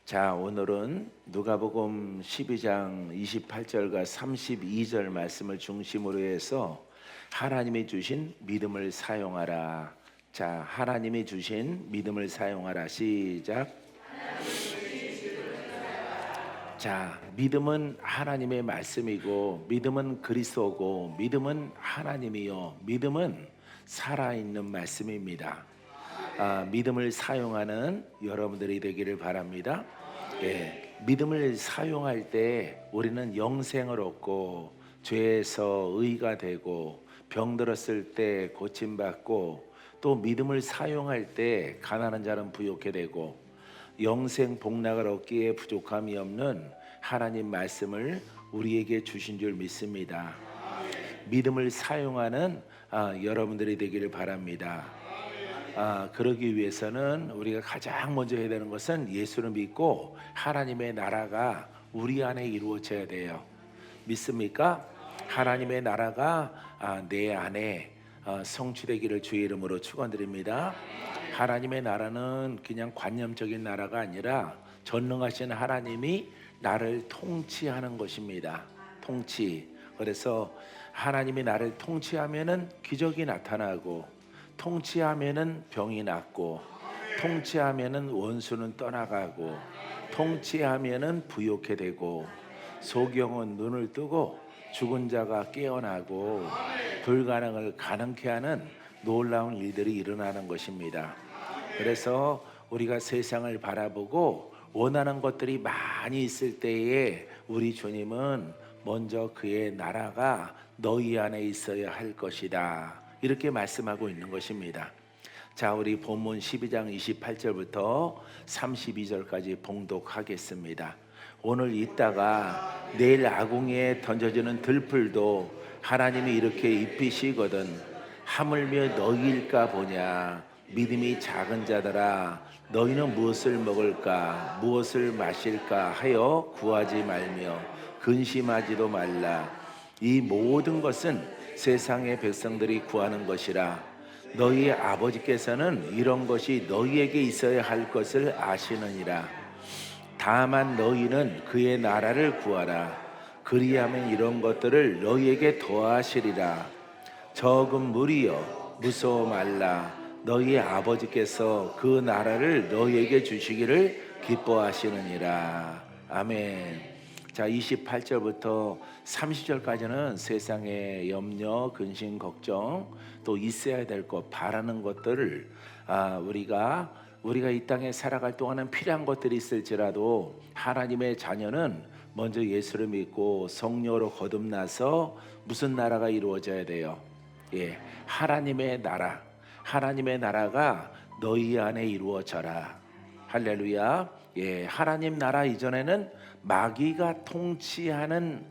자, 오늘은 누가복음 12장 28절과 32절 말씀을 중심으로 해서 하나님이 주신 믿음을 사용하라. 자, 하나님이 주신 믿음을 사용하라. 시작. 자, 믿음은 하나님의 말씀이고, 믿음은 그리스도고, 믿음은 하나님이요, 믿음은 살아있는 말씀입니다. 믿음을 사용하는 여러분들이 되기를 바랍니다. 예, 믿음을 사용할 때 우리는 영생을 얻고 죄에서 의가 되고 병들었을 때 고침받고 또 믿음을 사용할 때 가난한 자는 부욕해 되고 영생 복락을 얻기에 부족함이 없는 하나님 말씀을 우리에게 주신 줄 믿습니다. 믿음을 사용하는 여러분들이 되기를 바랍니다. 그러기 위해서는 우리가 가장 먼저 해야 되는 것은 예수를 믿고 하나님의 나라가 우리 안에 이루어져야 돼요. 믿습니까? 하나님의 나라가 내 안에 성취되기를 주의 이름으로 축원드립니다. 하나님의 나라는 그냥 관념적인 나라가 아니라 전능하신 하나님이 나를 통치하는 것입니다. 통치. 그래서 하나님이 나를 통치하면은 기적이 나타나고, 통치하면은 병이 낫고, 통치하면은 원수는 떠나가고, 통치하면은 부욕해 되고, 소경은 눈을 뜨고 죽은 자가 깨어나고 불가능을 가능케 하는 놀라운 일들이 일어나는 것입니다. 그래서 우리가 세상을 바라보고 원하는 것들이 많이 있을 때에 우리 주님은 먼저 그의 나라가 너희 안에 있어야 할 것이다, 이렇게 말씀하고 있는 것입니다. 자, 우리 본문 12장 28절부터 32절까지 봉독하겠습니다. 오늘 있다가 내일 아궁이에 던져지는 들풀도 하나님이 이렇게 입히시거든 하물며 너희일까 보냐. 믿음이 작은 자들아, 너희는 무엇을 먹을까 무엇을 마실까 하여 구하지 말며 근심하지도 말라. 이 모든 것은 세상의 백성들이 구하는 것이라. 너희 아버지께서는 이런 것이 너희에게 있어야 할 것을 아시느니라. 다만 너희는 그의 나라를 구하라. 그리하면 이런 것들을 너희에게 더하시리라. 적은 무리여 무서워 말라. 너희 아버지께서 그 나라를 너희에게 주시기를 기뻐하시느니라. 아멘. 자, 28절부터 30절까지는 세상의 염려, 근심, 걱정, 또 있어야 될 것, 바라는 것들을 우리가 이 땅에 살아갈 동안은 필요한 것들이 있을지라도 하나님의 자녀는 먼저 예수를 믿고 성령으로 거듭나서 무슨 나라가 이루어져야 돼요? 예, 하나님의 나라. 하나님의 나라가 너희 안에 이루어져라. 할렐루야. 예, 하나님 나라 이전에는 마귀가 통치하는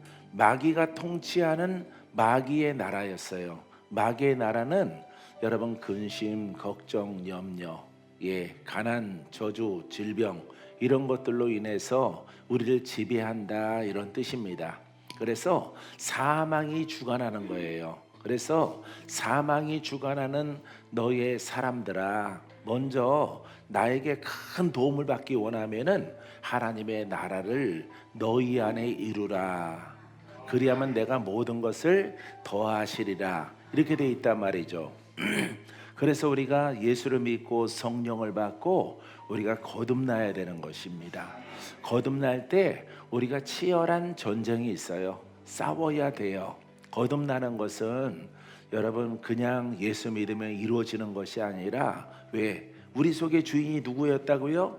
마귀의 나라였어요. 마귀의 나라는 여러분 근심, 걱정, 염려, 예, 가난, 저주, 질병 이런 것들로 인해서 우리를 지배한다, 이런 뜻입니다. 그래서 사망이 주관하는 거예요. 그래서 사망이 주관하는 너의 사람들아, 먼저 나에게 큰 도움을 받기 원하면은 하나님의 나라를 너희 안에 이루라. 그리하면 내가 모든 것을 더하시리라. 이렇게 돼 있단 말이죠. 그래서 우리가 예수를 믿고 성령을 받고 우리가 거듭나야 되는 것입니다. 거듭날 때 우리가 치열한 전쟁이 있어요. 싸워야 돼요. 거듭나는 것은 여러분 그냥 예수 믿으면 이루어지는 것이 아니라, 왜? 우리 속에 주인이 누구였다고요?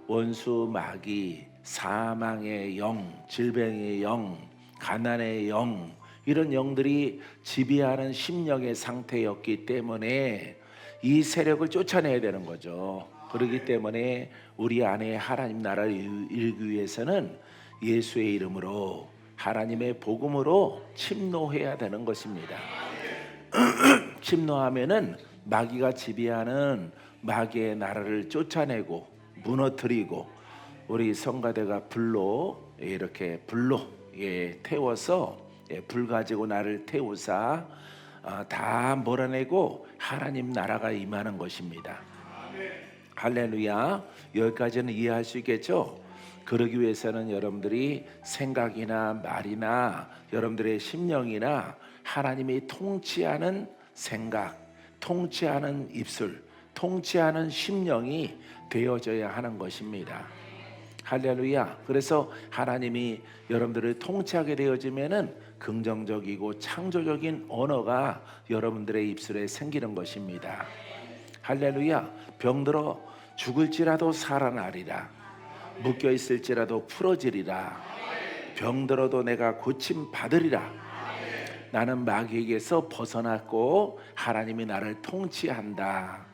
원수, 마귀, 사망의 영, 질병의 영, 가난의 영, 이런 영들이 지배하는 심령의 상태였기 때문에 이 세력을 쫓아내야 되는 거죠. 그렇기 때문에 우리 안에 하나님 나라를 이루기 위해서는 예수의 이름으로, 하나님의 복음으로 침노해야 되는 것입니다. 침노하면은 마귀가 지배하는 마귀의 나라를 쫓아내고 무너뜨리고, 우리 성가대가 이렇게 불로 태워서, 불 가지고 나를 태우사 다 몰아내고 하나님 나라가 임하는 것입니다. 할렐루야. 여기까지는 이해할 수 있겠죠? 그러기 위해서는 여러분들이 생각이나 말이나 여러분들의 심령이나 하나님이 통치하는 생각, 통치하는 입술, 통치하는 심령이 되어져야 하는 것입니다. 할렐루야. 그래서 하나님이 여러분들을 통치하게 되어지면은 긍정적이고 창조적인 언어가 여러분들의 입술에 생기는 것입니다. 할렐루야. 병들어 죽을지라도 살아나리라. 묶여 있을지라도 풀어지리라. 병들어도 내가 고침 받으리라. 나는 마귀에게서 벗어났고 하나님이 나를 통치한다.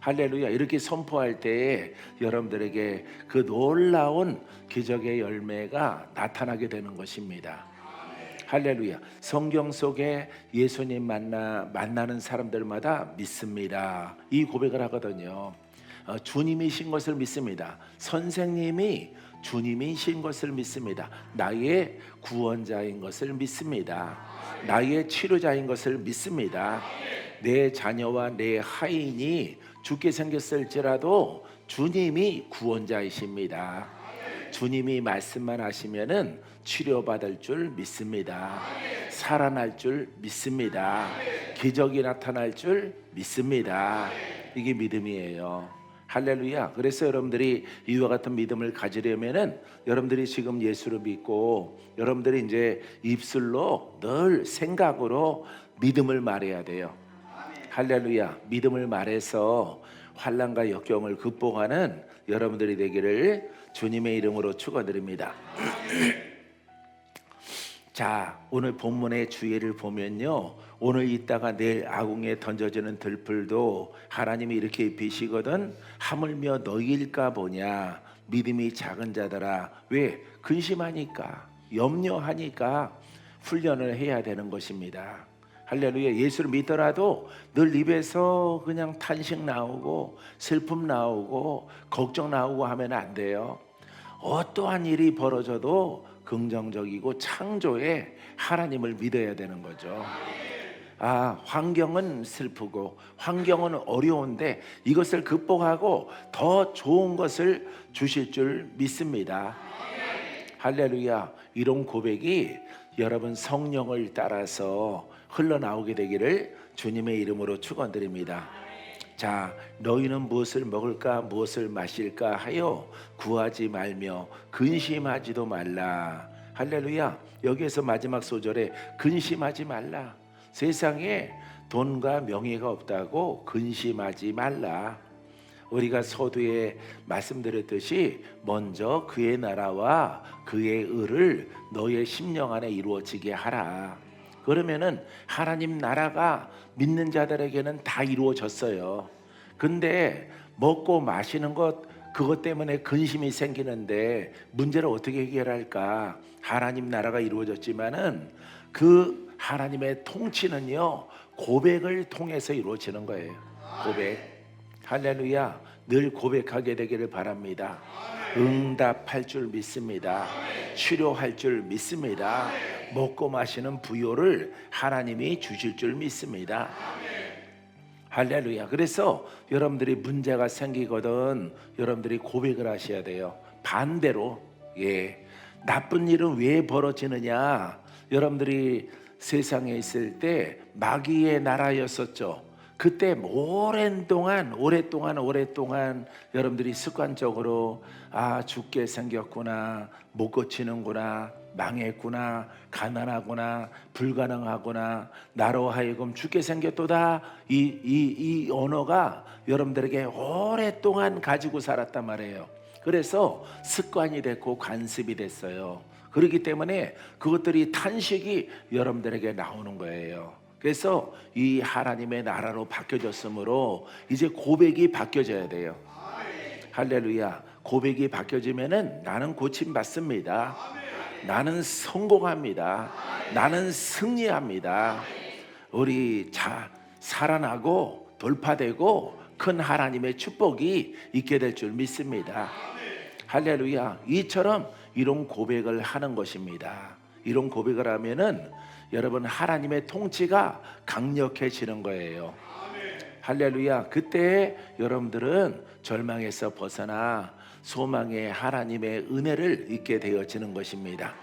할렐루야. 이렇게 선포할 때에 여러분들에게 그 놀라운 기적의 열매가 나타나게 되는 것입니다. 할렐루야. 성경 속에 예수님 만나는 사람들마다 믿습니다. 이 고백을 하거든요. 주님이신 것을 믿습니다. 선생님이 주님이신 것을 믿습니다. 나의 구원자인 것을 믿습니다. 나의 치료자인 것을 믿습니다. 내 자녀와 내 하인이 죽게 생겼을지라도 주님이 구원자이십니다. 주님이 말씀만 하시면은 치료받을 줄 믿습니다. 살아날 줄 믿습니다. 기적이 나타날 줄 믿습니다. 이게 믿음이에요. 할렐루야. 그래서 여러분들이 이와 같은 믿음을 가지려면은 여러분들이 지금 예수를 믿고 여러분들이 이제 입술로 늘 생각으로 믿음을 말해야 돼요. 할렐루야. 믿음을 말해서 환난과 역경을 극복하는 여러분들이 되기를 주님의 이름으로 축원드립니다. 자, 오늘 본문의 주의를 보면요, 오늘 있다가 내일 아궁에 던져지는 들풀도 하나님이 이렇게 입히시거든. 하물며 너희일까 보냐. 믿음이 작은 자들아. 왜? 근심하니까, 염려하니까 훈련을 해야 되는 것입니다. 할렐루야. 예수를 믿더라도 늘 입에서 그냥 탄식 나오고 슬픔 나오고 걱정 나오고 하면 안 돼요. 어떠한 일이 벌어져도 긍정적이고 창조의 하나님을 믿어야 되는 거죠. 환경은 슬프고 환경은 어려운데 이것을 극복하고 더 좋은 것을 주실 줄 믿습니다. 할렐루야. 이런 고백이 여러분 성령을 따라서 흘러나오게 되기를 주님의 이름으로 축원드립니다. 자, 너희는 무엇을 먹을까 무엇을 마실까 하여 구하지 말며 근심하지도 말라. 할렐루야. 여기에서 마지막 소절에 근심하지 말라. 세상에 돈과 명예가 없다고 근심하지 말라. 우리가 서두에 말씀드렸듯이 먼저 그의 나라와 그의 의를 너의 심령 안에 이루어지게 하라. 그러면은 하나님 나라가 믿는 자들에게는 다 이루어졌어요. 근데 먹고 마시는 것 그것 때문에 근심이 생기는데 문제를 어떻게 해결할까? 하나님 나라가 이루어졌지만은 그 하나님의 통치는요, 고백을 통해서 이루어지는 거예요. 고백. 할렐루야. 늘 고백하게 되기를 바랍니다. 응답할 줄 믿습니다. 치료할 줄 믿습니다. 먹고 마시는 부요를 하나님이 주실 줄 믿습니다. 할렐루야. 그래서 여러분들이 문제가 생기거든 여러분들이 고백을 하셔야 돼요. 반대로 나쁜 일은 왜 벌어지느냐? 여러분들이 세상에 있을 때 마귀의 나라였었죠. 그때 오랫동안 여러분들이 습관적으로 죽게 생겼구나, 못 고치는구나, 망했구나, 가난하구나, 불가능하구나, 나로 하여금 죽게 생겼도다. 이 언어가 여러분들에게 오랫동안 가지고 살았단 말이에요. 그래서 습관이 됐고 관습이 됐어요. 그렇기 때문에 그것들이 탄식이 여러분들에게 나오는 거예요. 그래서 이 하나님의 나라로 바뀌어졌으므로 이제 고백이 바뀌어져야 돼요. 할렐루야. 고백이 바뀌어지면은 나는 고침 받습니다. 나는 성공합니다. 나는 승리합니다. 우리 살아나고 돌파되고 큰 하나님의 축복이 있게 될 줄 믿습니다. 할렐루야. 이처럼 이런 고백을 하는 것입니다. 이런 고백을 하면은 여러분 하나님의 통치가 강력해지는 거예요. 할렐루야. 그때 여러분들은 절망에서 벗어나 소망의 하나님의 은혜를 잊게 되어지는 것입니다.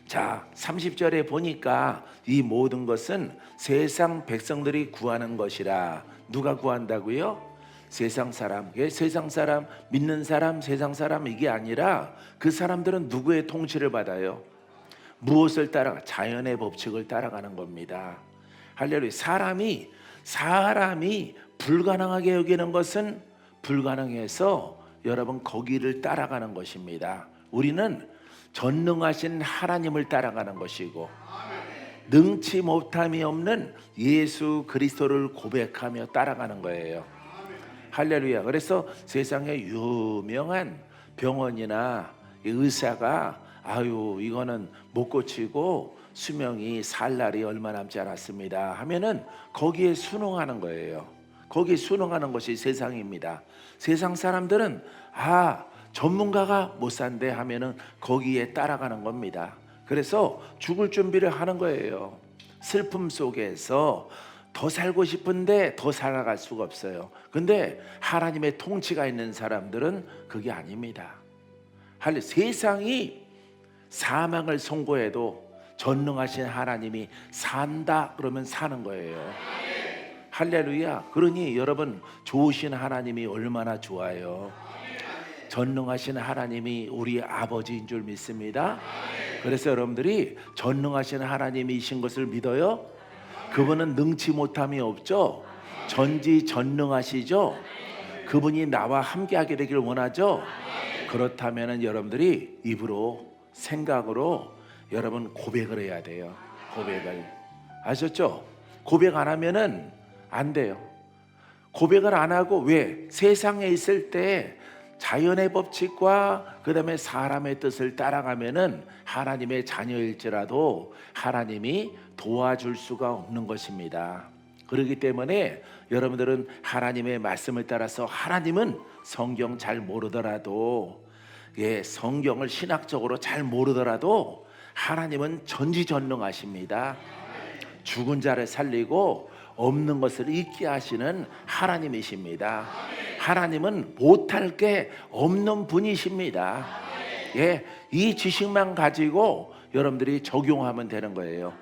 자, 30절에 보니까 이 모든 것은 세상 백성들이 구하는 것이라. 누가 구한다고요? 세상 사람. 세상 사람, 믿는 사람, 세상 사람 이게 아니라 그 사람들은 누구의 통치를 받아요? 무엇을 따라? 자연의 법칙을 따라가는 겁니다. 할렐루야. 사람이 불가능하게 여기는 것은 불가능해서 여러분 거기를 따라가는 것입니다. 우리는 전능하신 하나님을 따라가는 것이고 능치 못함이 없는 예수 그리스도를 고백하며 따라가는 거예요. 할렐루야. 그래서 세상에 유명한 병원이나 의사가 이거는 못 고치고 수명이 살 날이 얼마 남지 않았습니다 하면은 거기에 순응하는 거예요. 거기에 순응하는 것이 세상입니다. 세상 사람들은 전문가가 못 산대 하면은 거기에 따라가는 겁니다. 그래서 죽을 준비를 하는 거예요. 슬픔 속에서 더 살고 싶은데 더 살아갈 수가 없어요. 근데 하나님의 통치가 있는 사람들은 그게 아닙니다. 세상이 사망을 선고해도 전능하신 하나님이 산다 그러면 사는 거예요. 할렐루야. 그러니 여러분 좋으신 하나님이 얼마나 좋아요. 전능하신 하나님이 우리 아버지인 줄 믿습니다. 그래서 여러분들이 전능하신 하나님이신 것을 믿어요? 그분은 능치 못함이 없죠? 전지전능하시죠? 그분이 나와 함께하게 되기를 원하죠? 그렇다면 여러분들이 입으로 생각으로 여러분 고백을 해야 돼요. 고백을. 아셨죠? 고백 안 하면은 안 돼요. 고백을 안 하고 왜? 세상에 있을 때 자연의 법칙과 그 다음에 사람의 뜻을 따라가면은 하나님의 자녀일지라도 하나님이 도와줄 수가 없는 것입니다. 그렇기 때문에 여러분들은 하나님의 말씀을 따라서 하나님은 성경 잘 모르더라도 성경을 신학적으로 잘 모르더라도 하나님은 전지전능하십니다. 죽은 자를 살리고 없는 것을 있게 하시는 하나님이십니다. 하나님은 못할 게 없는 분이십니다. 이 지식만 가지고 여러분들이 적용하면 되는 거예요.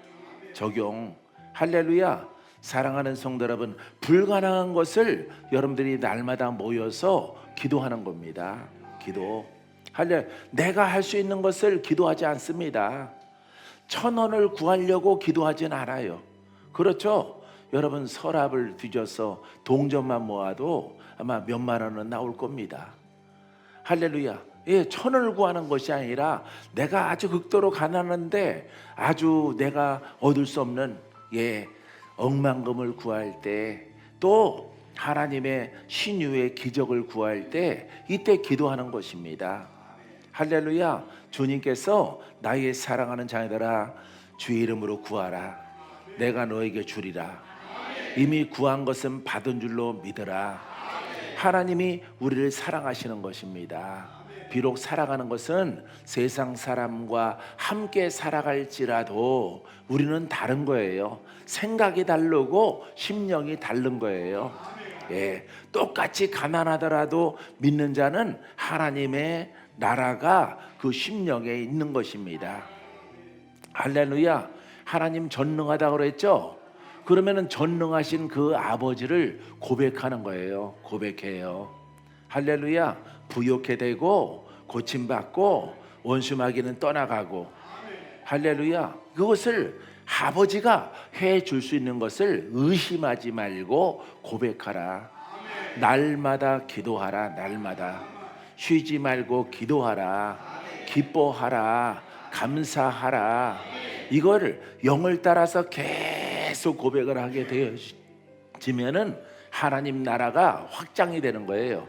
적용. 할렐루야. 사랑하는 성도 여러분, 불가능한 것을 여러분들이 날마다 모여서 기도하는 겁니다. 기도. 할렐루야. 내가 할 수 있는 것을 기도하지 않습니다. 1,000원을 구하려고 기도하진 않아요. 그렇죠? 여러분 서랍을 뒤져서 동전만 모아도 아마 몇만 원은 나올 겁니다. 할렐루야. 1,000원을 구하는 것이 아니라 내가 아주 극도로 가난한데 아주 내가 얻을 수 없는 억만금을 구할 때, 또 하나님의 신유의 기적을 구할 때 이때 기도하는 것입니다. 할렐루야. 주님께서 나의 사랑하는 자녀들아 주의 이름으로 구하라. 내가 너에게 주리라. 이미 구한 것은 받은 줄로 믿으라. 하나님이 우리를 사랑하시는 것입니다. 비록 살아가는 것은 세상 사람과 함께 살아갈지라도 우리는 다른 거예요. 생각이 다르고 심령이 다른 거예요. 똑같이 가난하더라도 믿는 자는 하나님의 나라가 그 심령에 있는 것입니다. 할렐루야. 하나님 전능하다고 그랬죠? 그러면은 전능하신 그 아버지를 고백하는 거예요. 고백해요. 할렐루야. 부욕해 되고 고침받고 원수마귀는 떠나가고. 할렐루야. 그것을 아버지가 해줄 수 있는 것을 의심하지 말고 고백하라. 날마다 기도하라. 날마다 쉬지 말고 기도하라. 기뻐하라. 감사하라. 이거를 영을 따라서 계속 고백을 하게 되어지면은 하나님 나라가 확장이 되는 거예요.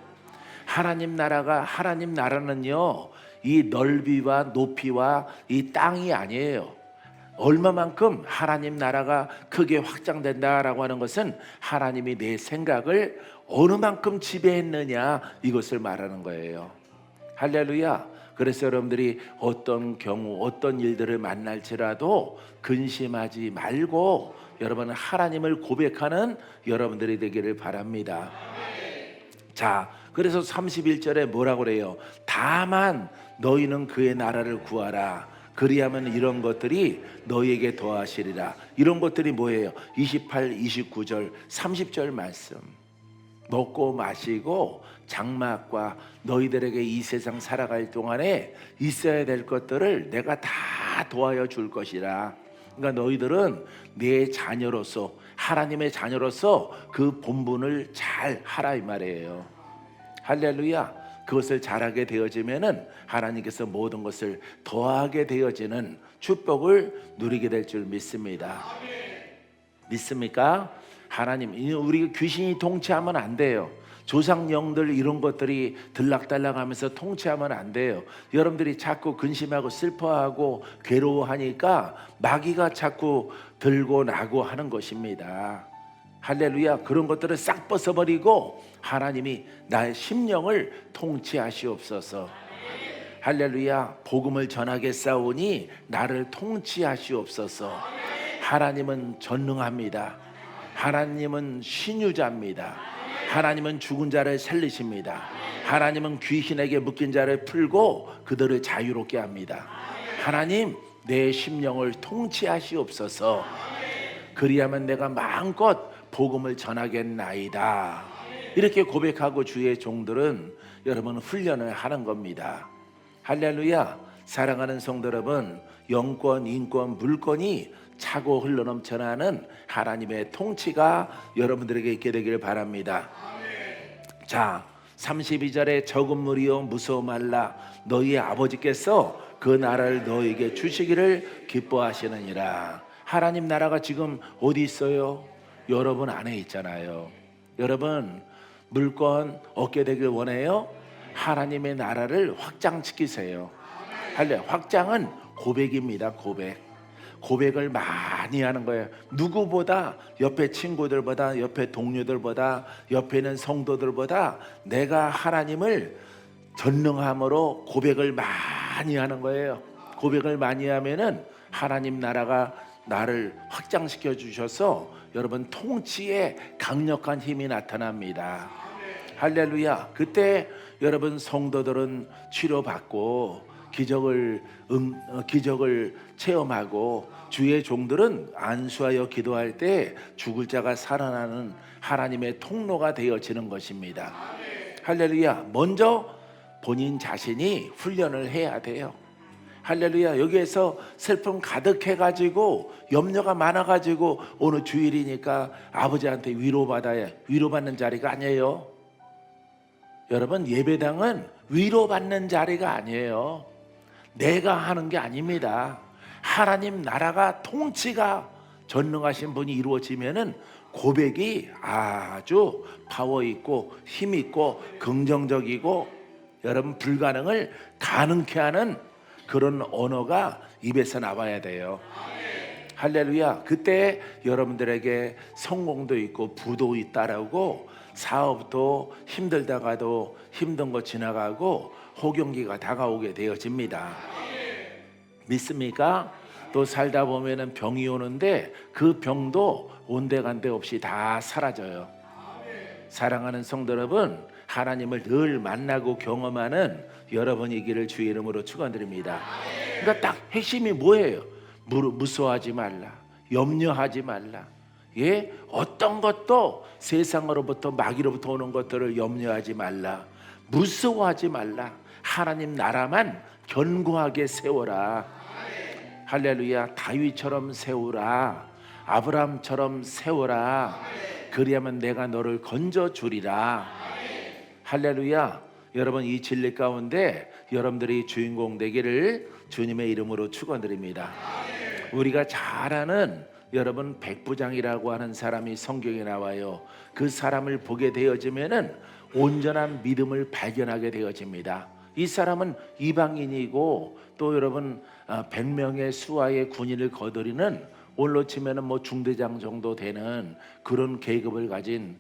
하나님 나라는요, 이 넓이와 높이와 이 땅이 아니에요. 얼마만큼 하나님 나라가 크게 확장된다라고 하는 것은 하나님이 내 생각을 어느 만큼 지배했느냐, 이것을 말하는 거예요. 할렐루야. 그래서 여러분들이 어떤 경우 어떤 일들을 만날지라도 근심하지 말고 여러분 하나님을 고백하는 여러분들이 되기를 바랍니다. 자, 그래서 31절에 뭐라고 그래요? 다만 너희는 그의 나라를 구하라. 그리하면 이런 것들이 너희에게 더하시리라. 이런 것들이 뭐예요? 28, 29절, 30절 말씀. 먹고 마시고 장막과 너희들에게 이 세상 살아갈 동안에 있어야 될 것들을 내가 다 도와여 줄 것이라. 그러니까 너희들은 내 자녀로서, 하나님의 자녀로서 그 본분을 잘 하라 이 말이에요. 할렐루야. 그것을 잘하게 되어지면은 하나님께서 모든 것을 더하게 되어지는 축복을 누리게 될 줄 믿습니다. 믿습니까? 하나님, 우리 귀신이 통치하면 안 돼요. 조상 영들 이런 것들이 들락달락하면서 통치하면 안 돼요. 여러분들이 자꾸 근심하고 슬퍼하고 괴로워하니까 마귀가 자꾸 들고 나고 하는 것입니다. 할렐루야. 그런 것들을 싹 벗어버리고 하나님이 나의 심령을 통치하시옵소서. 할렐루야. 복음을 전하겠사오니 나를 통치하시옵소서. 하나님은 전능합니다. 하나님은 신유자입니다. 하나님은 죽은 자를 살리십니다. 하나님은 귀신에게 묶인 자를 풀고 그들을 자유롭게 합니다. 하나님, 내 심령을 통치하시옵소서. 그리하면 내가 마음껏 복음을 전하겠나이다. 이렇게 고백하고 주의 종들은 여러분 훈련을 하는 겁니다. 할렐루야. 사랑하는 성도 여러분, 영권, 인권, 물권이 차고 흘러넘쳐나는 하나님의 통치가 여러분들에게 있게 되기를 바랍니다. 자, 32절에 적은 무리여 무서워 말라. 너희의 아버지께서 그 나라를 너희에게 주시기를 기뻐하시느니라. 하나님 나라가 지금 어디 있어요? 여러분 안에 있잖아요. 여러분 물권 얻게 되길 원해요? 하나님의 나라를 확장시키세요. 할래. 확장은 고백입니다. 고백을 많이 하는 거예요. 누구보다, 옆에 친구들보다, 옆에 동료들보다, 옆에 있는 성도들보다 내가 하나님을 전능함으로 고백을 많이 하는 거예요. 고백을 많이 하면은 하나님 나라가 나를 확장시켜 주셔서 여러분 통치에 강력한 힘이 나타납니다. 할렐루야. 그때 여러분 성도들은 치료받고 기적을 체험하고 주의 종들은 안수하여 기도할 때 죽을 자가 살아나는 하나님의 통로가 되어지는 것입니다. 할렐루야. 먼저 본인 자신이 훈련을 해야 돼요. 할렐루야. 여기에서 슬픔 가득해가지고 염려가 많아가지고 오늘 주일이니까 아버지한테 위로받는 자리가 아니에요. 여러분 예배당은 위로받는 자리가 아니에요. 내가 하는 게 아닙니다. 하나님 나라가 통치가 전능하신 분이 이루어지면은 고백이 아주 파워 있고 힘 있고 긍정적이고 여러분 불가능을 가능케 하는 그런 언어가 입에서 나와야 돼요. 할렐루야. 그때 여러분들에게 성공도 있고 부도 따르고 사업도 힘들다가도 힘든 거 지나가고 호경기가 다가오게 되어집니다. 믿습니까? 또 살다 보면은 병이 오는데 그 병도 온데간데 없이 다 사라져요. 사랑하는 성도 여러분, 하나님을 늘 만나고 경험하는 여러분이기를 주의 이름으로 축원드립니다. 그러니까 딱 핵심이 뭐예요? 무서워하지 말라, 염려하지 말라. 예? 어떤 것도 세상으로부터 마귀로부터 오는 것들을 염려하지 말라, 무서워하지 말라. 하나님 나라만 견고하게 세워라. 할렐루야. 다윗처럼 세우라. 아브라함처럼 세워라. 그리하면 내가 너를 건져주리라. 할렐루야. 여러분 이 진리 가운데 여러분들이 주인공 되기를 주님의 이름으로 축원드립니다. 우리가 잘 아는 여러분 백부장이라고 하는 사람이 성경에 나와요. 그 사람을 보게 되어지면은 온전한 믿음을 발견하게 되어집니다. 이 사람은 이방인이고 또 여러분 100명의 수하의 군인을 거느리는 올로 치면은 뭐 중대장 정도 되는 그런 계급을 가진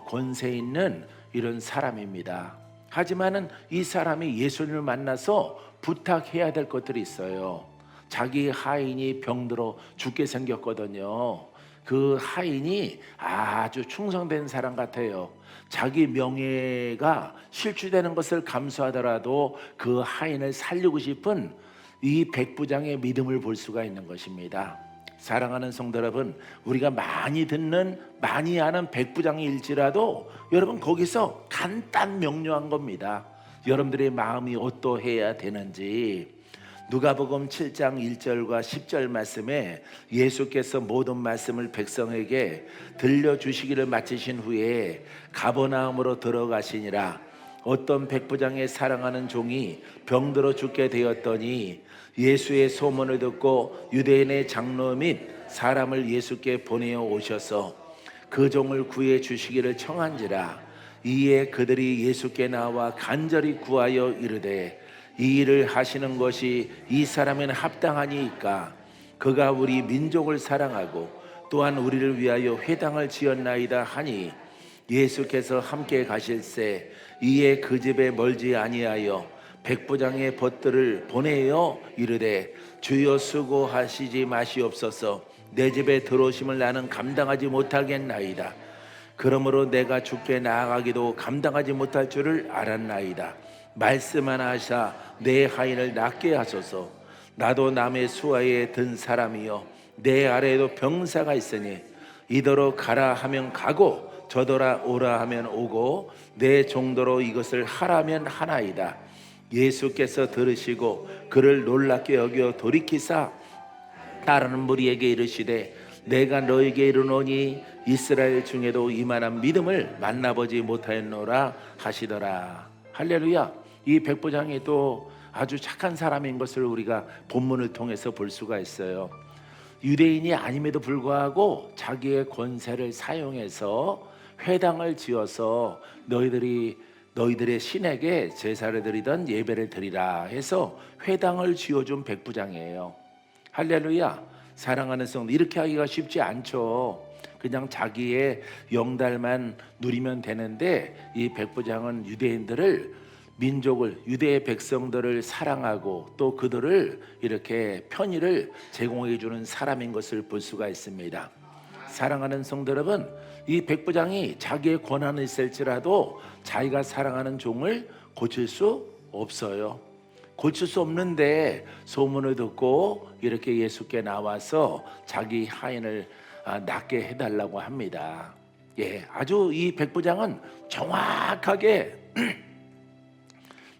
권세 있는 이런 사람입니다. 하지만은 이 사람이 예수님을 만나서 부탁해야 될 것들이 있어요. 자기 하인이 병들어 죽게 생겼거든요. 그 하인이 아주 충성된 사람 같아요. 자기 명예가 실추되는 것을 감수하더라도 그 하인을 살리고 싶은 이 백부장의 믿음을 볼 수가 있는 것입니다. 사랑하는 성도 여러분, 우리가 많이 듣는 많이 아는 백부장일지라도 여러분 거기서 간단 명료한 겁니다. 여러분들의 마음이 어떠해야 되는지. 누가복음 7장 1절과 10절 말씀에 예수께서 모든 말씀을 백성에게 들려주시기를 마치신 후에 가버나움으로 들어가시니라. 어떤 백부장의 사랑하는 종이 병들어 죽게 되었더니 예수의 소문을 듣고 유대인의 장로 및 사람을 예수께 보내어 오셔서 그 종을 구해 주시기를 청한지라. 이에 그들이 예수께 나와 간절히 구하여 이르되 이 일을 하시는 것이 이 사람에는 합당하니이까. 그가 우리 민족을 사랑하고 또한 우리를 위하여 회당을 지었나이다 하니 예수께서 함께 가실새 이에 그 집에 멀지 아니하여 백부장의 벗들을 보내어 이르되 주여 수고하시지 마시옵소서. 내 집에 들어오심을 나는 감당하지 못하겠나이다. 그러므로 내가 주께 나아가기도 감당하지 못할 줄을 알았나이다. 말씀하나 하사 내 하인을 낫게 하소서. 나도 남의 수하에 든 사람이요 내 아래에도 병사가 있으니 이더러 가라 하면 가고 저더러 오라 하면 오고 내 정도로 이것을 하라면 하나이다. 예수께서 들으시고 그를 놀랍게 여겨 돌이키사 따르는 무리에게 이르시되 내가 너에게 이르노니 이스라엘 중에도 이만한 믿음을 만나보지 못하였노라 하시더라. 할렐루야. 이 백부장이 또 아주 착한 사람인 것을 우리가 본문을 통해서 볼 수가 있어요. 유대인이 아님에도 불구하고 자기의 권세를 사용해서 회당을 지어서 너희들의 신에게 제사를 드리던 예배를 드리라 해서 회당을 지어준 백부장이에요. 할렐루야. 사랑하는 성도, 이렇게 하기가 쉽지 않죠. 그냥 자기의 영달만 누리면 되는데 이 백부장은 유대인들을, 민족을, 유대의 백성들을 사랑하고 또 그들을 이렇게 편의를 제공해 주는 사람인 것을 볼 수가 있습니다. 사랑하는 성도 여러분, 이 백부장이 자기의 권한이 있을지라도 자기가 사랑하는 종을 고칠 수 없어요. 고칠 수 없는데 소문을 듣고 이렇게 예수께 나와서 자기 하인을 낫게 해달라고 합니다. 아주 이 백부장은 정확하게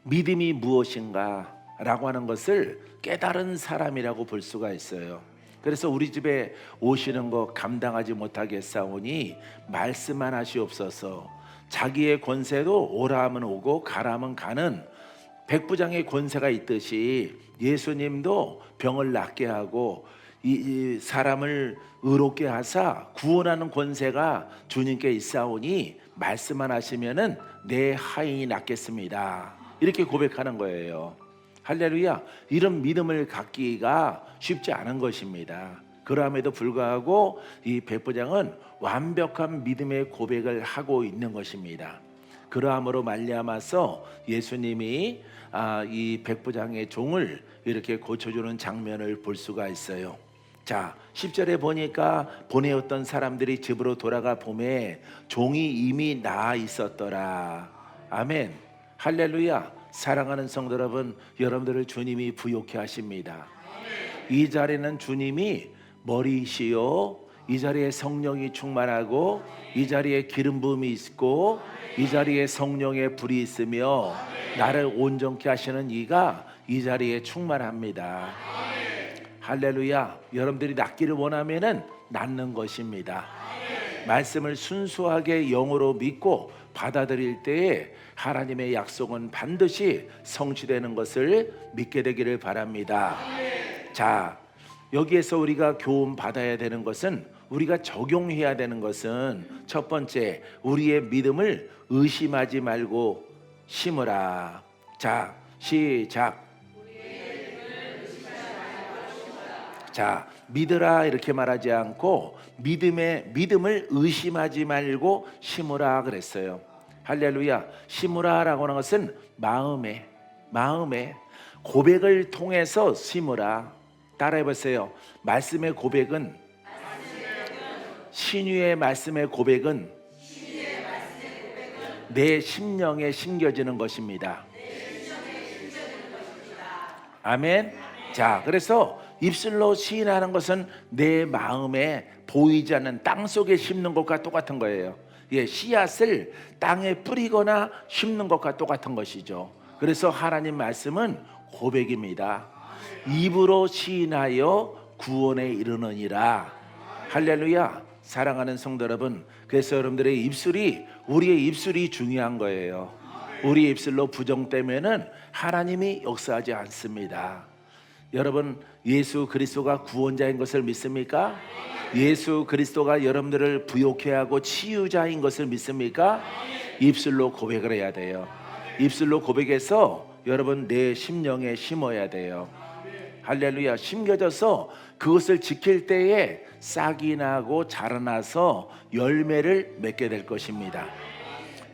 믿음이 무엇인가 라고 하는 것을 깨달은 사람이라고 볼 수가 있어요. 그래서 우리 집에 오시는 거 감당하지 못하겠사오니 말씀만 하시옵소서. 자기의 권세도 오라 하면 오고 가라 하면 가는 백부장의 권세가 있듯이 예수님도 병을 낫게 하고 이 사람을 의롭게 하사 구원하는 권세가 주님께 있사오니 말씀만 하시면은 내 하인이 낫겠습니다. 이렇게 고백하는 거예요. 할렐루야. 이런 믿음을 갖기가 쉽지 않은 것입니다. 그럼에도 불구하고 이 백부장은 완벽한 믿음의 고백을 하고 있는 것입니다. 그러함으로 말미암아서 예수님이 이 백부장의 종을 이렇게 고쳐주는 장면을 볼 수가 있어요. 자, 10절에 보니까 보내었던 사람들이 집으로 돌아가 보매 종이 이미 나아 있었더라. 아멘. 할렐루야. 사랑하는 성도 여러분, 여러분들을 주님이 부욕해 하십니다. 이 자리는 주님이 머리시요, 이 자리에 성령이 충만하고 이 자리에 기름 부음이 있고 이 자리에 성령의 불이 있으며 나를 온전케 하시는 이가 이 자리에 충만합니다. 할렐루야. 여러분들이 낫기를 원하면은 낫는 것입니다. 말씀을 순수하게 영으로 믿고 받아들일 때에 하나님의 약속은 반드시 성취되는 것을 믿게 되기를 바랍니다. 자, 여기에서 우리가 교훈 받아야 되는 것은, 우리가 적용해야 되는 것은, 첫 번째, 우리의 믿음을 의심하지 말고 심으라. 자, 시작. 자, 믿으라 이렇게 말하지 않고 믿음을 의심하지 말고 심으라 그랬어요. 할렐루야. 심으라라고 하는 것은 마음에 고백을 통해서 심으라. 따라해 보세요. 말씀의 고백은 신유의 말씀의 고백은 내 심령에 심겨지는 것입니다. 아멘. 자, 그래서 입술로 시인하는 것은 내 마음에 보이지 않는 땅 속에 심는 것과 똑같은 거예요. 예, 씨앗을 땅에 뿌리거나 심는 것과 똑같은 것이죠. 그래서 하나님 말씀은 고백입니다. 입으로 시인하여 구원에 이르느니라. 할렐루야. 사랑하는 성도 여러분, 그래서 여러분들의 입술이, 우리의 입술이 중요한 거예요. 우리의 입술로 부정되면은 하나님이 역사하지 않습니다. 여러분, 예수 그리스도가 구원자인 것을 믿습니까? 예수 그리스도가 여러분들을 부욕해 하고 치유자인 것을 믿습니까? 입술로 고백을 해야 돼요. 입술로 고백해서 여러분 내 심령에 심어야 돼요. 할렐루야. 심겨져서 그것을 지킬 때에 싹이 나고 자라나서 열매를 맺게 될 것입니다.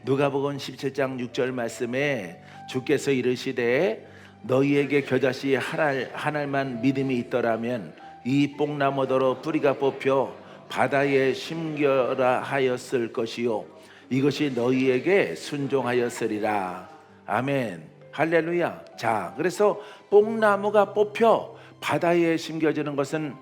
누가복음 17장 6절 말씀에 주께서 이르시되 너희에게 겨자씨 한 알만 믿음이 있더라면 이 뽕나무더러 뿌리가 뽑혀 바다에 심겨라 하였을 것이요 이것이 너희에게 순종하였으리라. 아멘. 할렐루야. 자, 그래서 뽕나무가 뽑혀 바다에 심겨지는 것은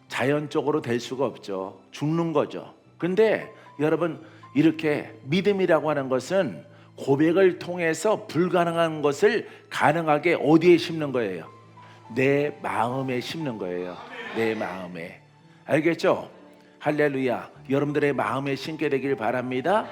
자연적으로 될 수가 없죠. 죽는 거죠. 근데 여러분, 이렇게 믿음이라고 하는 것은 고백을 통해서 불가능한 것을 가능하게 어디에 심는 거예요? 내 마음에 심는 거예요. 내 마음에. 알겠죠? 할렐루야. 여러분들의 마음에 심게 되길 바랍니다.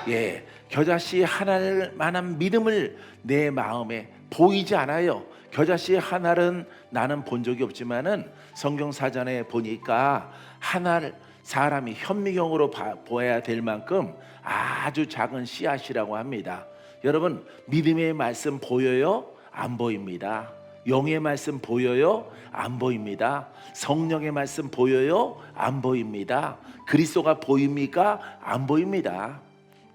예, 겨자씨 하나만한 믿음을 내 마음에, 보이지 않아요. 겨자씨 한 알은 나는 본 적이 없지만은 성경 사전에 보니까 한 알 사람이 현미경으로 보아야 될 만큼 아주 작은 씨앗이라고 합니다. 여러분, 믿음의 말씀 보여요? 안 보입니다. 영의 말씀 보여요? 안 보입니다. 성령의 말씀 보여요? 안 보입니다. 그리스도가 보입니까? 안 보입니다.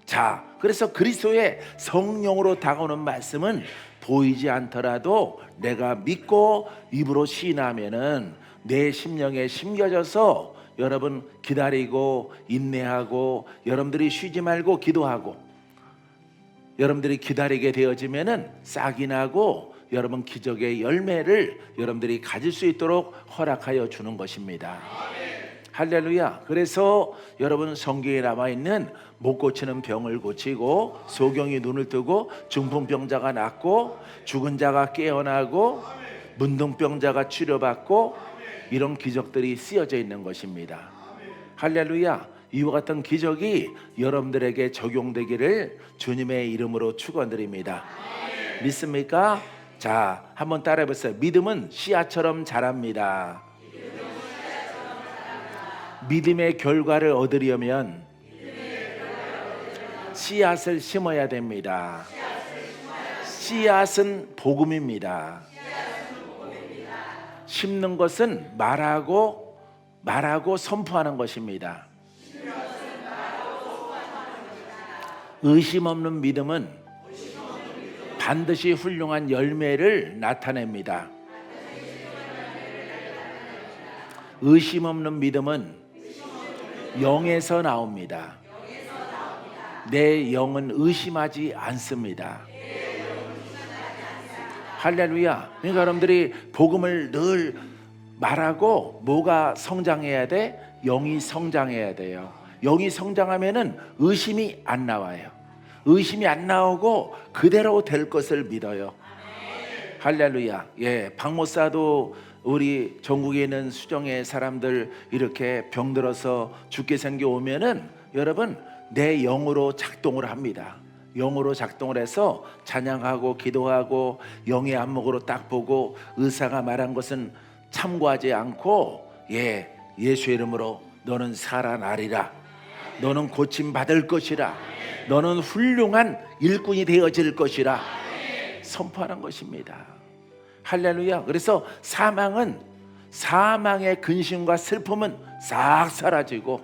자, 그래서 그리스도의 성령으로 다가오는 말씀은 보이지 않더라도 내가 믿고 입으로 시인하면은 내 심령에 심겨져서 여러분 기다리고 인내하고 여러분들이 쉬지 말고 기도하고 여러분들이 기다리게 되어지면은 싹이 나고 여러분 기적의 열매를 여러분들이 가질 수 있도록 허락하여 주는 것입니다. 할렐루야. 그래서 여러분 성경에 나와 있는 못 고치는 병을 고치고 소경이 눈을 뜨고 중풍병자가 낫고 죽은 자가 깨어나고 문둥병자가 치료받고 이런 기적들이 쓰여져 있는 것입니다. 할렐루야. 이와 같은 기적이 여러분들에게 적용되기를 주님의 이름으로 축원드립니다. 믿습니까? 자, 한번 따라해 보세요. 믿음은 씨앗처럼 자랍니다. 믿음의 결과를 얻으려면 씨앗을 심어야 됩니다. 씨앗은 복음입니다. 심는 것은 말하고 선포하는 것입니다. 의심 없는 믿음은 반드시 훌륭한 열매를 나타냅니다. 의심 없는 믿음은 영에서 나옵니다. 내 영은 의심하지 않습니다. 할렐루야. 그러니까 여러분들이 복음을 늘 말하고 뭐가 성장해야 돼? 영이 성장해야 돼요. 영이 성장하면은 의심이 안 나와요. 의심이 안 나오고 그대로 될 것을 믿어요. 할렐루야. 예, 박모사도 우리 전국에 있는 수정의 사람들 이렇게 병들어서 죽게 생겨 오면은 여러분 내 영으로 작동을 합니다. 영으로 작동을 해서 찬양하고 기도하고 영의 안목으로 딱 보고 의사가 말한 것은 참고하지 않고 예수의 이름으로 너는 살아나리라. 너는 고침 받을 것이라. 너는 훌륭한 일꾼이 되어질 것이라 선포하는 것입니다. 할렐루야. 그래서 사망의 근심과 슬픔은 싹 사라지고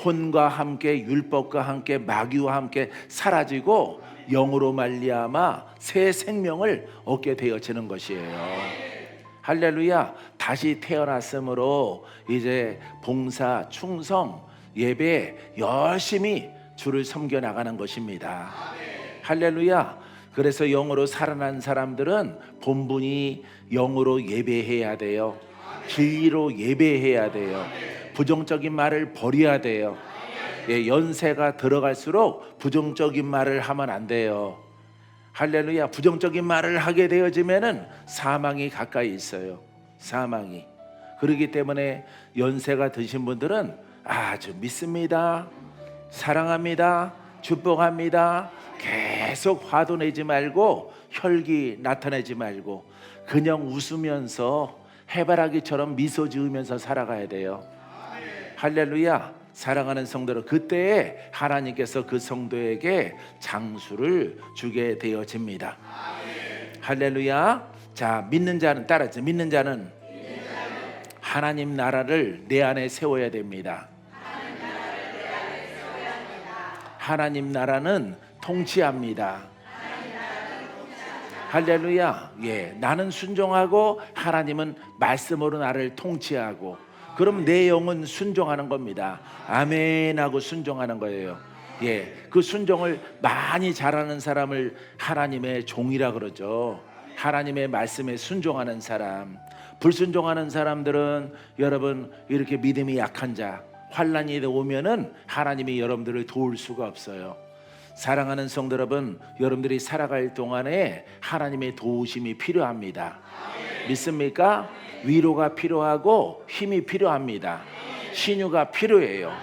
혼과 함께 율법과 함께 마귀와 함께 사라지고 영으로 말미암아 새 생명을 얻게 되어지는 것이에요. 할렐루야. 다시 태어났으므로 이제 봉사, 충성, 예배에 열심히 주를 섬겨 나가는 것입니다. 할렐루야. 그래서 영으로 살아난 사람들은 본분이 영으로 예배해야 돼요. 진리로 예배해야 돼요. 부정적인 말을 버려야 돼요. 연세가 들어갈수록 부정적인 말을 하면 안 돼요. 할렐루야. 부정적인 말을 하게 되어지면은 사망이 가까이 있어요. 사망이. 그렇기 때문에 연세가 드신 분들은 아주 믿습니다, 사랑합니다, 축복합니다, 계속 화도 내지 말고 혈기 나타내지 말고 그냥 웃으면서 해바라기처럼 미소 지으면서 살아가야 돼요. 할렐루야. 사랑하는 성도들, 그때에 하나님께서 그 성도에게 장수를 주게 되어집니다. 할렐루야. 자, 믿는 자는 따라서 믿는 자는 하나님 나라를 내 안에 세워야 됩니다. 하나님 나라는 통치합니다. 할렐루야. 나는 순종하고 하나님은 말씀으로 나를 통치하고, 그럼 내 영은 순종하는 겁니다. 아멘 하고 순종하는 거예요. 그 순종을 많이 잘하는 사람을 하나님의 종이라 그러죠. 하나님의 말씀에 순종하는 사람. 불순종하는 사람들은 여러분 이렇게 믿음이 약한 자, 환난이 오면은 하나님이 여러분들을 도울 수가 없어요. 사랑하는 성도 여러분, 여러분들이 살아갈 동안에 하나님의 도우심이 필요합니다. 믿습니까? 위로가 필요하고 힘이 필요합니다. 신유가 필요해요.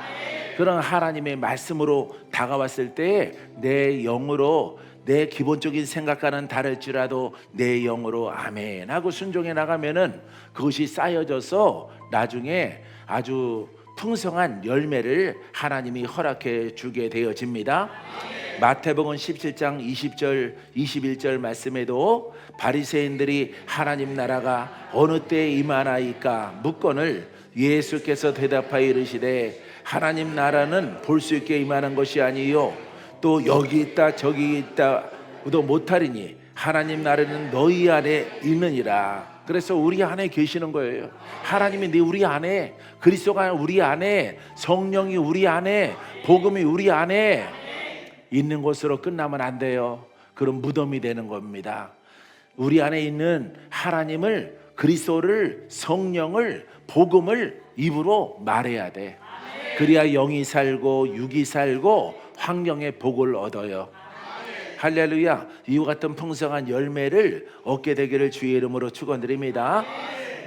그런 하나님의 말씀으로 다가왔을 때 내 영으로, 내 기본적인 생각과는 다를지라도 내 영으로 아멘 하고 순종해 나가면은 그것이 쌓여져서 나중에 아주 풍성한 열매를 하나님이 허락해 주게 되어집니다. 마태복음 17장 20절 21절 말씀에도 바리새인들이 하나님 나라가 어느 때에 임하나이까 묻거늘 예수께서 대답하여 이르시되 하나님 나라는 볼 수 있게 임하는 것이 아니요 또 여기 있다 저기 있다도 못하리니 하나님 나라는 너희 안에 있느니라. 그래서 우리 안에 계시는 거예요. 하나님이 우리 안에, 그리스도가 우리 안에, 성령이 우리 안에, 복음이 우리 안에 있는 것으로 끝나면 안 돼요. 그럼 무덤이 되는 겁니다. 우리 안에 있는 하나님을, 그리스도를, 성령을, 복음을 입으로 말해야 돼. 그래야 영이 살고 육이 살고 환경의 복을 얻어요. 할렐루야. 이와 같은 풍성한 열매를 얻게 되기를 주의 이름으로 축원드립니다.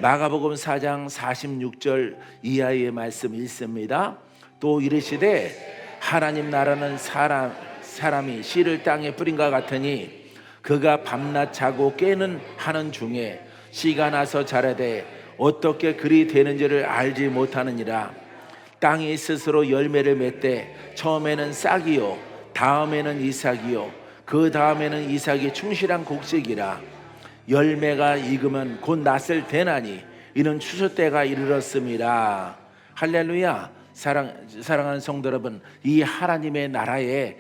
마가복음 4장 46절 이하의 말씀 읽습니다. 또 이르시되 하나님 나라는 사람이 씨를 땅에 뿌린 것 같으니 그가 밤낮 자고 깨는 하는 중에 씨가 나서 자라되 어떻게 그리 되는지를 알지 못하느니라. 땅이 스스로 열매를 맺되 처음에는 싹이요 다음에는 이삭이요 그 다음에는 이삭이 충실한 곡식이라. 열매가 익으면 곧 낫을 대나니 이는 추수 때가 이르렀음이라. 할렐루야. 사랑하는 성도 여러분, 이 하나님의 나라에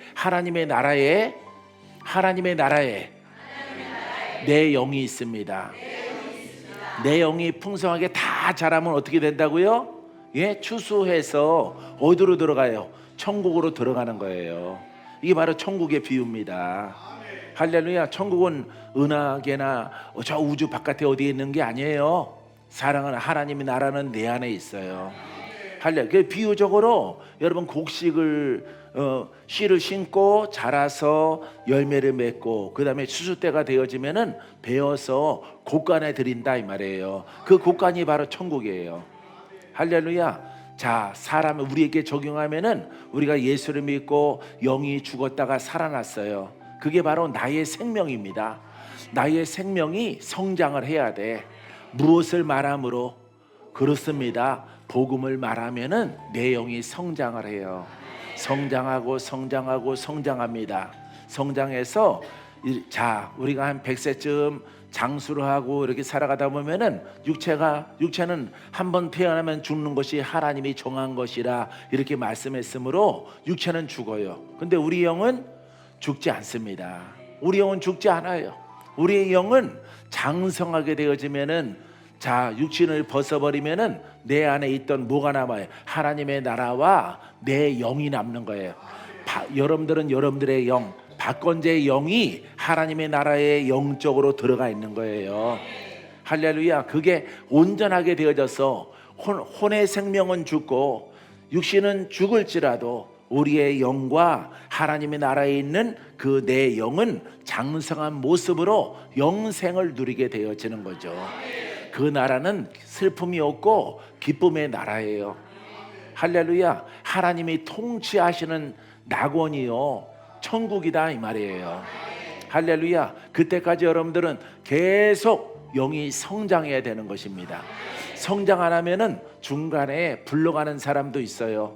내 영이 있습니다. 내 영이 풍성하게 다 자라면 어떻게 된다고요? 추수해서 어디로 들어가요? 천국으로 들어가는 거예요. 이게 바로 천국의 비유입니다. 할렐루야. 천국은 은하계나 저 우주 바깥에 어디에 있는 게 아니에요. 사랑하는 하나님의 나라는 내 안에 있어요. 할렐루야. 그 비유적으로 여러분 곡식을 씨를 심고 자라서 열매를 맺고 그 다음에 추수 때가 되어지면은 베어서 곡간에 들인다 이 말이에요. 그 곡간이 바로 천국이에요. 할렐루야. 자, 사람을 우리에게 적용하면은 우리가 예수를 믿고 영이 죽었다가 살아났어요. 그게 바로 나의 생명입니다. 나의 생명이 성장을 해야 돼. 무엇을 말함으로? 그렇습니다. 복음을 말하면은 내 영이 성장을 해요. 성장하고 성장합니다. 성장해서 자, 우리가 한 100세쯤 장수를 하고 이렇게 살아가다 보면은 육체는 한번 태어나면 죽는 것이 하나님이 정한 것이라 이렇게 말씀했으므로 육체는 죽어요. 근데 우리 영은 죽지 않습니다. 우리 영은 죽지 않아요. 우리의 영은 장성하게 되어지면은 자, 육신을 벗어버리면은 내 안에 있던 뭐가 남아요? 하나님의 나라와 내 영이 남는 거예요. 여러분들은 여러분들의 영, 박건재의 영이 하나님의 나라의 영적으로 들어가 있는 거예요. 할렐루야. 그게 온전하게 되어져서 혼의 생명은 죽고 육신은 죽을지라도 우리의 영과 하나님의 나라에 있는 그 내 영은 장성한 모습으로 영생을 누리게 되어지는 거죠. 그 나라는 슬픔이 없고 기쁨의 나라예요. 할렐루야. 하나님이 통치하시는 낙원이요 천국이다 이 말이에요. 할렐루야. 그때까지 여러분들은 계속 영이 성장해야 되는 것입니다. 성장 안 하면은 중간에 불러가는 사람도 있어요.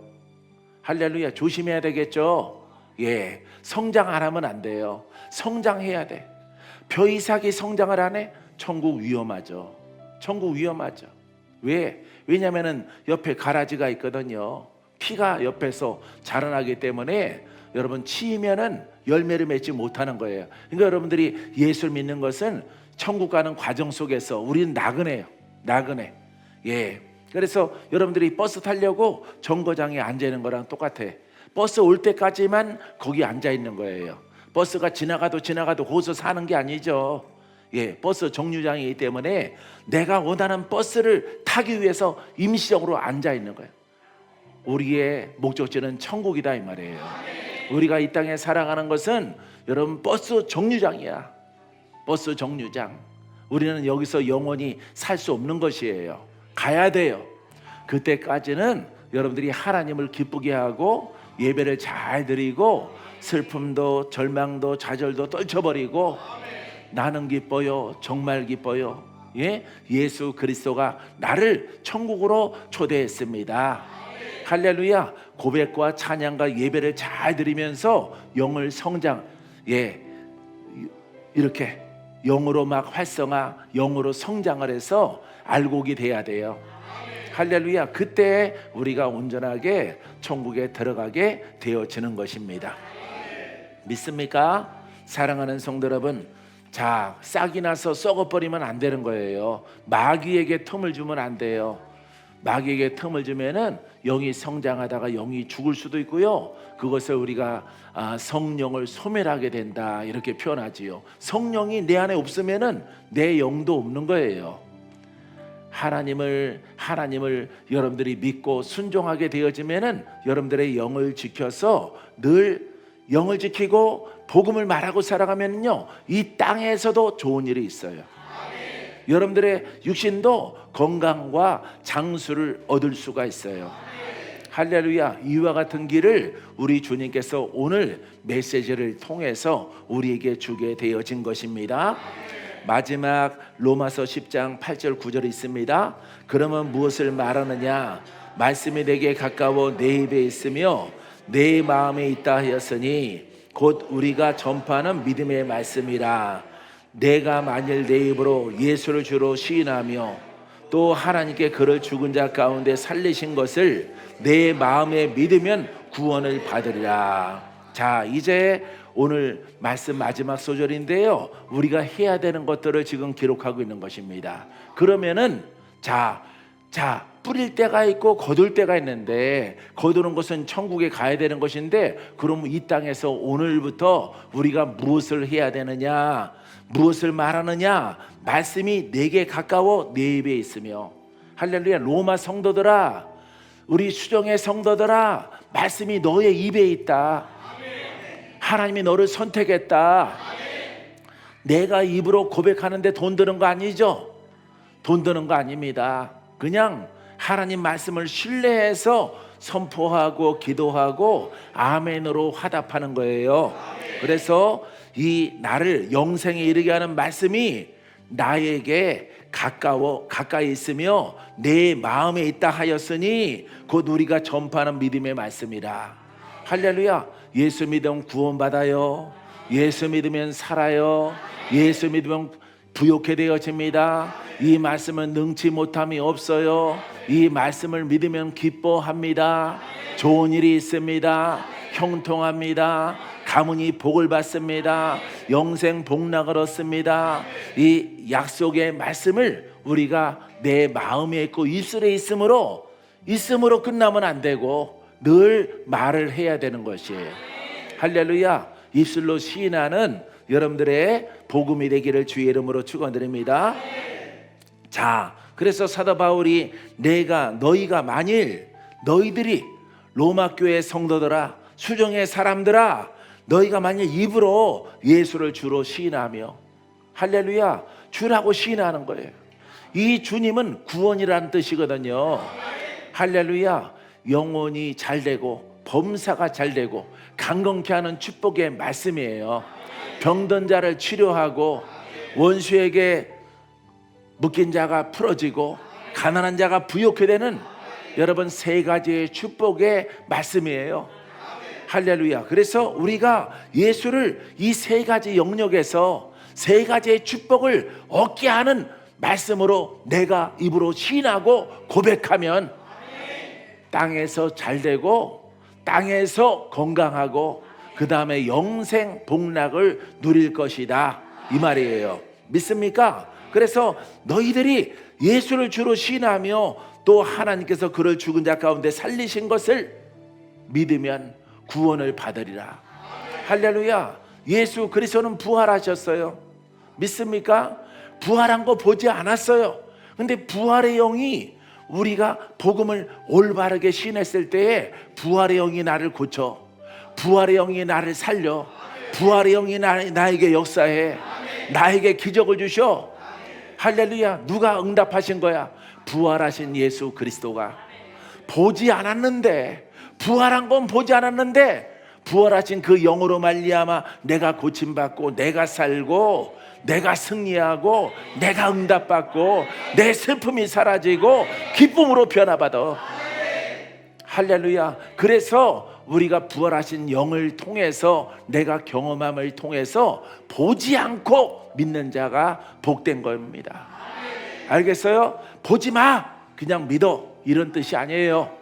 할렐루야. 조심해야 되겠죠. 예, 성장 안 하면 안 돼요. 성장해야 돼. 벼 이삭이 성장을 안 해? 천국 위험하죠. 천국 위험하죠. 왜? 왜냐면은 옆에 가라지가 있거든요. 피가 옆에서 자라나기 때문에 여러분 치이면은 열매를 맺지 못하는 거예요. 그러니까 여러분들이 예수를 믿는 것은 천국 가는 과정 속에서 우리는 나그네요. 나그네. 예. 그래서 여러분들이 버스 타려고 정거장에 앉아 있는 거랑 똑같아. 버스 올 때까지만 거기 앉아 있는 거예요. 버스가 지나가도 거기서 사는 게 아니죠. 예, 버스 정류장이기 때문에 내가 원하는 버스를 타기 위해서 임시적으로 앉아 있는 거예요. 우리의 목적지는 천국이다 이 말이에요. 우리가 이 땅에 살아가는 것은 여러분 버스 정류장이야. 버스 정류장. 우리는 여기서 영원히 살 수 없는 것이에요. 가야 돼요. 그때까지는 여러분들이 하나님을 기쁘게 하고 예배를 잘 드리고 슬픔도 절망도 좌절도 떨쳐버리고 나는 기뻐요. 정말 기뻐요. 예? 예수 그리스도가 나를 천국으로 초대했습니다. 할렐루야. 고백과 찬양과 예배를 잘 드리면서 영을 성장, 예, 이렇게 영으로 막 활성화, 영으로 성장을 해서 알곡이 돼야 돼요. 할렐루야. 그때 우리가 온전하게 천국에 들어가게 되어지는 것입니다. 믿습니까? 사랑하는 성도 여러분, 자, 싹이 나서 썩어버리면 안 되는 거예요. 마귀에게 틈을 주면 안 돼요. 마귀에게 틈을 주면은 영이 성장하다가 영이 죽을 수도 있고요. 그것을 우리가 성령을 소멸하게 된다 이렇게 표현하지요. 성령이 내 안에 없으면은 내 영도 없는 거예요. 하나님을 여러분들이 믿고 순종하게 되어지면은 여러분들의 영을 지켜서 늘 영을 지키고 복음을 말하고 살아가면요 이 땅에서도 좋은 일이 있어요. 여러분들의 육신도 건강과 장수를 얻을 수가 있어요. 할렐루야. 이와 같은 길을 우리 주님께서 오늘 메시지를 통해서 우리에게 주게 되어진 것입니다. 마지막 로마서 10장 8절 9절이 있습니다. 그러면 무엇을 말하느냐? 말씀이 내게 가까워 내 입에 있으며 내 마음에 있다 하였으니 곧 우리가 전파하는 믿음의 말씀이라. 내가 만일 내 입으로 예수를 주로 시인하며 또 하나님께 그를 죽은 자 가운데 살리신 것을 내 마음에 믿으면 구원을 받으리라. 자, 이제 오늘 말씀 마지막 소절인데요, 우리가 해야 되는 것들을 지금 기록하고 있는 것입니다. 그러면은 자 뿌릴 때가 있고 거둘 때가 있는데, 거두는 것은 천국에 가야 되는 것인데, 그럼 이 땅에서 오늘부터 우리가 무엇을 해야 되느냐, 무엇을 말하느냐? 말씀이 내게 가까워 내 입에 있으며. 할렐루야. 로마 성도들아, 우리 수정의 성도들아, 말씀이 너의 입에 있다. 하나님이 너를 선택했다. 내가 입으로 고백하는데 돈 드는 거 아니죠? 돈 드는 거 아닙니다. 그냥 하나님 말씀을 신뢰해서 선포하고 기도하고 아멘으로 화답하는 거예요. 그래서 이 나를 영생에 이르게 하는 말씀이 나에게 가까이 있으며 내 마음에 있다 하였으니 곧 우리가 전파하는 믿음의 말씀이라. 할렐루야. 예수 믿으면 구원받아요. 예수 믿으면 살아요. 예수 믿으면 부욕해 되어집니다. 이 말씀은 능치 못함이 없어요. 이 말씀을 믿으면 기뻐합니다. 좋은 일이 있습니다. 형통합니다. 가문이 복을 받습니다. 영생 복락을 얻습니다. 이 약속의 말씀을 우리가 내 마음에 있고 입술에 있으므로 끝나면 안 되고 늘 말을 해야 되는 것이에요. 할렐루야. 입술로 시인하는 여러분들의 복음이 되기를 주의 이름으로 축원드립니다. 자, 그래서 사도 바울이 너희가 만일 너희들이 로마 교회 성도들아, 수정의 사람들아, 너희가 만일 입으로 예수를 주로 시인하며, 할렐루야, 주라고 시인하는 거예요. 이 주님은 구원이라는 뜻이거든요. 할렐루야. 영혼이 잘되고 범사가 잘되고 강건케 하는 축복의 말씀이에요. 병든 자를 치료하고 원수에게 묶인 자가 풀어지고 가난한 자가 부욕해 되는 여러분 세 가지의 축복의 말씀이에요. 할렐루야. 그래서 우리가 예수를 이 세 가지 영역에서 세 가지의 축복을 얻게 하는 말씀으로 내가 입으로 시인하고 고백하면 땅에서 잘되고 땅에서 건강하고 그 다음에 영생 복락을 누릴 것이다, 이 말이에요. 믿습니까? 그래서 너희들이 예수를 주로 시인하며 또 하나님께서 그를 죽은 자 가운데 살리신 것을 믿으면 구원을 받으리라. 할렐루야. 예수 그리스도는 부활하셨어요. 믿습니까? 부활한 거 보지 않았어요. 근데 부활의 영이, 우리가 복음을 올바르게 시인했을 때에 부활의 영이 나를 고쳐, 부활의 영이 나를 살려, 부활의 영이 나에게 역사해, 나에게 기적을 주셔. 할렐루야. 누가 응답하신 거야? 부활하신 예수 그리스도가. 보지 않았는데, 부활한 건 보지 않았는데 부활하신 그 영으로 말미암아 내가 고침받고 내가 살고 내가 승리하고 내가 응답받고 내 슬픔이 사라지고 기쁨으로 변화받아. 할렐루야. 그래서 우리가 부활하신 영을 통해서, 내가 경험함을 통해서 보지 않고 믿는 자가 복된 겁니다. 알겠어요? 보지 마, 그냥 믿어, 이런 뜻이 아니에요.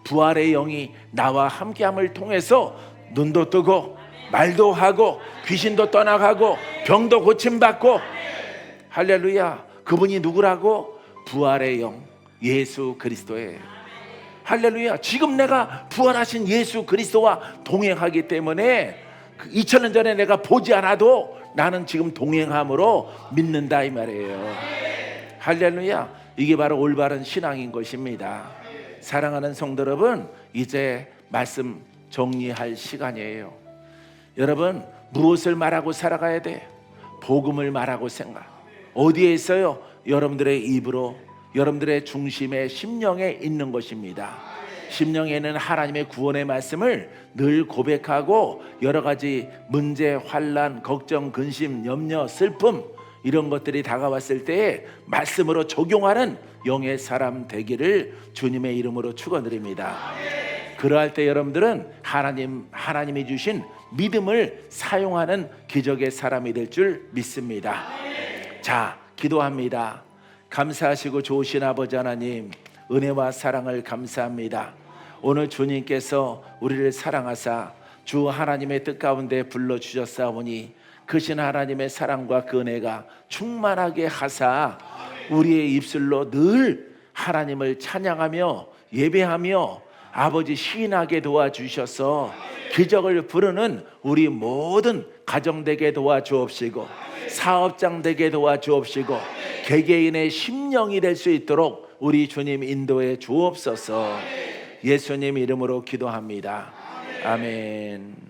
부활의 영이 나와 함께함을 통해서 눈도 뜨고 말도 하고 귀신도 떠나가고 병도 고침받고. 할렐루야. 그분이 누구라고? 부활의 영 예수 그리스도예요. 할렐루야. 지금 내가 부활하신 예수 그리스도와 동행하기 때문에 2000년 전에 내가 보지 않아도 나는 지금 동행함으로 믿는다, 이 말이에요. 할렐루야. 이게 바로 올바른 신앙인 것입니다. 사랑하는 성도 여러분, 이제 말씀 정리할 시간이에요. 여러분, 무엇을 말하고 살아가야 돼? 복음을 말하고 생각. 어디에 있어요? 여러분들의 입으로, 여러분들의 중심에, 심령에 있는 것입니다. 심령에는 하나님의 구원의 말씀을 늘 고백하고 여러 가지 문제, 환난, 걱정, 근심, 염려, 슬픔, 이런 것들이 다가왔을 때에 말씀으로 적용하는 영의 사람 되기를 주님의 이름으로 축원드립니다. 그러할 때 여러분들은 하나님이 주신 믿음을 사용하는 기적의 사람이 될 줄 믿습니다. 자, 기도합니다. 감사하시고 좋으신 아버지 하나님, 은혜와 사랑을 감사합니다. 오늘 주님께서 우리를 사랑하사 주 하나님의 뜻 가운데 불러주셨사오니 크신 하나님의 사랑과 그 은혜가 충만하게 하사 우리의 입술로 늘 하나님을 찬양하며 예배하며 아버지 시인하게 도와주셔서 기적을 부르는 우리 모든 가정 되게 도와주옵시고 사업장 되게 도와주옵시고 개개인의 심령이 될 수 있도록 우리 주님 인도해 주옵소서. 예수님 이름으로 기도합니다. 아멘.